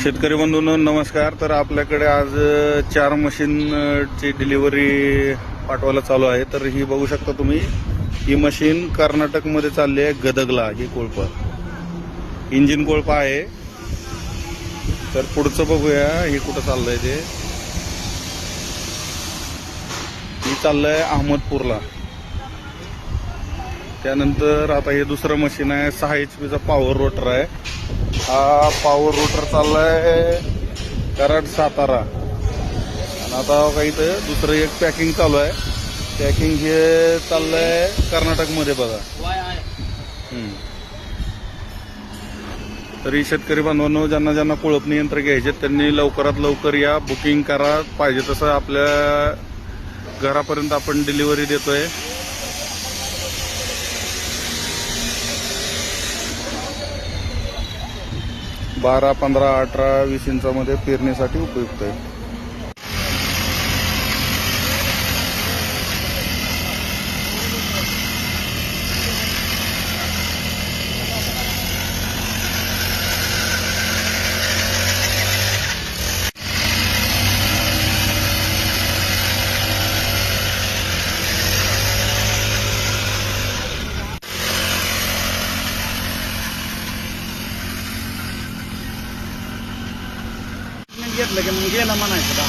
शेतकरी बंधूंनो नमस्कार. तर आपल्याकडे आज 4 मशीनची डिलिव्हरी पाठवायला चालू आहे. तर ही बघू शकता तुम्ही, ही मशीन कर्नाटकमध्ये चालली आहे, गदगला. ही कोळपा इंजिन कोळपा आहे. तर पुढचं बघूया ही कुठं चाललंय ते. ही चाललंय अहमदपूरला. त्यानंतर आता हे दुसरं मशीन आहे, 6 HP पॉवर रोटर आहे. हा पॉवर रोटर चाललाय कराड सातारा. आणि आता काही तर दुसरं एक पॅकिंग चालू आहे. पॅकिंग हे चाललंय कर्नाटकमध्ये बघा. तरी शेतकरी बांधवांनो, ज्यांना ज्यांना कोळपणी यंत्र घ्यायचे त्यांनी लवकरात लवकर या, बुकिंग करा. पाहिजे तसं आपल्या घरापर्यंत आपण डिलिव्हरी देतोय. बारा, 15, 18, 20 इंचामध्ये पेरणीसाठी उपयुक्त आहे. घेतलं की मग गेला म्हणायचं का.